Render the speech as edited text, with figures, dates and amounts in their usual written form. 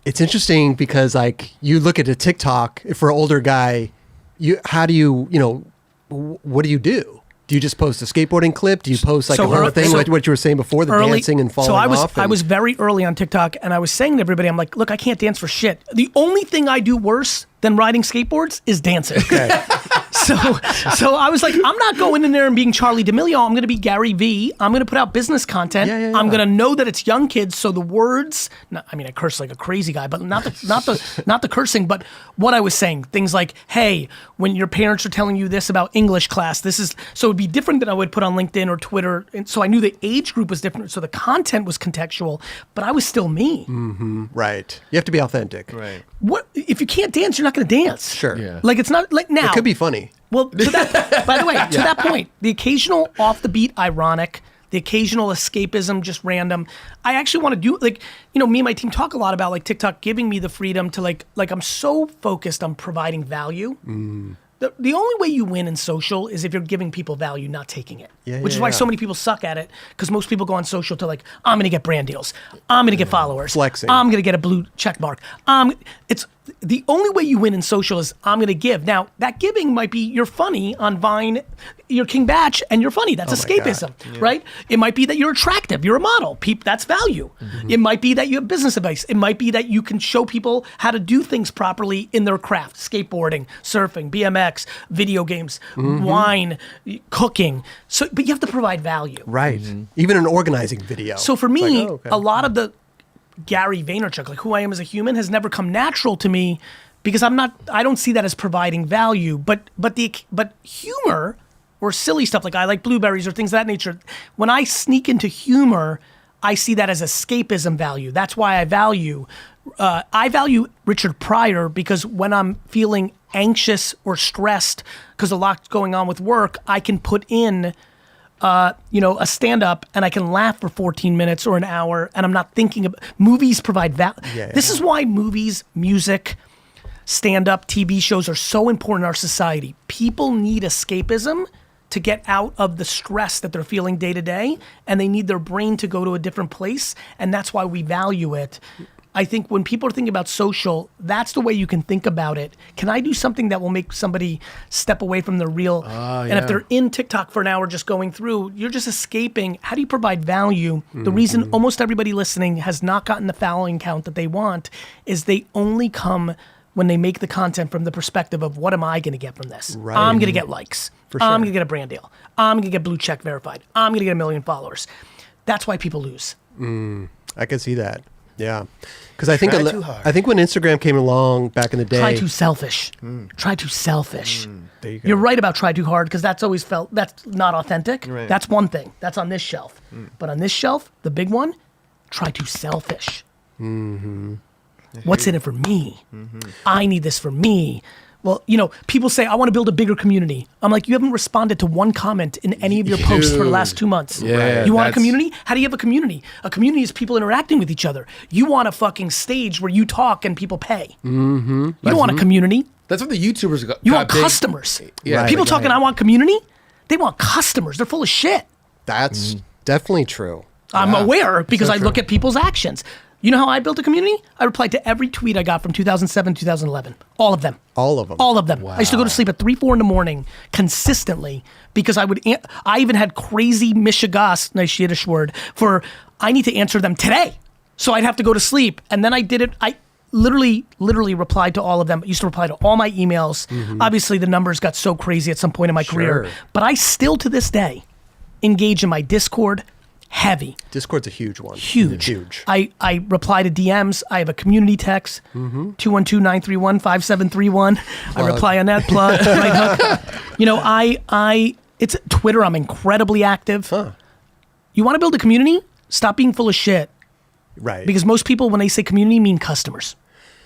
It's interesting because like you look at a TikTok for an older guy, what do you do? Do you just post a skateboarding clip? Do you post like a whole thing, like what you were saying before, the dancing and falling off? I was very early on TikTok, and I was saying to everybody, I'm like, look, I can't dance for shit. The only thing I do worse than riding skateboards is dancing. Okay. So I was like, I'm not going in there and being Charlie D'Amelio. I'm going to be Gary Vee. I'm going to put out business content. I'm going to know that it's young kids. So the words, I mean, I curse like a crazy guy, but not the cursing. But what I was saying, things like, hey, when your parents are telling you this about English class, this is so it'd be different than I would put on LinkedIn or Twitter. And so I knew the age group was different. So the content was contextual, but I was still me. Mm-hmm. Right. You have to be authentic. Right. What if you can't dance? You're not going to dance. Sure. Yeah. Like it's not like now. It could be funny. Well, to that, by the way, to that point, the occasional off the beat ironic, the occasional escapism, just random. I actually want to do like, me and my team talk a lot about like TikTok giving me the freedom to like I'm so focused on providing value. The only way you win in social is if you're giving people value, not taking it. Which is why so many people suck at it, because most people go on social to like, I'm gonna get brand deals, I'm gonna get followers, flexing, I'm gonna get a blue check mark. It's the only way you win in social is I'm gonna give. Now that giving might be you're funny on Vine, you're King Batch, and you're funny. That's escapism, right? It might be that you're attractive, you're a model. That's value. It might be that you have business advice. It might be that you can show people how to do things properly in their craft: skateboarding, surfing, BMX, video games, wine, cooking. So, but you have to provide value. Right. Even an organizing video. So for me, a lot of the Gary Vaynerchuk, like who I am as a human, has never come natural to me because I don't see that as providing value. But humor or silly stuff, like I like blueberries or things of that nature, when I sneak into humor, I see that as escapism value. That's why I value Richard Pryor, because when I'm feeling anxious or stressed because a lot's going on with work, I can put in a stand-up and I can laugh for 14 minutes or an hour, and I'm not thinking about movies provide value. This is why movies, music, stand-up, TV shows are so important in our society. People need escapism to get out of the stress that they're feeling day to day, and they need their brain to go to a different place, and that's why we value it. I think when people are thinking about social, that's the way you can think about it. Can I do something that will make somebody step away from the real? And if they're in TikTok for an hour just going through, you're just escaping. How do you provide value? The reason almost everybody listening has not gotten the following count that they want is they only come when they make the content from the perspective of what am I going to get from this? Right. I'm going to get likes. For sure. I'm going to get a brand deal. I'm going to get blue check verified. I'm going to get 1 million followers. That's why people lose. I can see that. Yeah, because I think when Instagram came along back in the day, try too selfish. Try too selfish. There you go. You're right about try too hard, because that's always felt that's not authentic. Right. That's one thing. That's on this shelf. But on this shelf, the big one, try too selfish. What's in it for me? I need this for me. Well, people say, I want to build a bigger community. I'm like, you haven't responded to one comment in any of your posts for the last 2 months. Yeah, you want a community? How do you have a community? A community is people interacting with each other. You want a fucking stage where you talk and people pay. You don't want a community. That's what the YouTubers got. You want customers. Yeah, people talking, I want community. They want customers. They're full of shit. That's definitely true. I'm aware because I look at people's actions. You know how I built a community? I replied to every tweet I got from 2007, 2011. All of them. All of them. All of them. Wow. I used to go to sleep at 3, 4 in the morning consistently because I even had crazy mishigas, nice Yiddish word, for I need to answer them today. So I'd have to go to sleep. And then I did it. I literally replied to all of them. I used to reply to all my emails. Obviously, the numbers got so crazy at some point in my career. But I still, to this day, engage in my Discord heavy. Discord's a huge one. Huge. I reply to DMs. I have a community text, 212-931-5731. I reply on that plug. Right hook. It's Twitter. I'm incredibly active. You want to build a community? Stop being full of shit. Right. Because most people, when they say community, mean customers.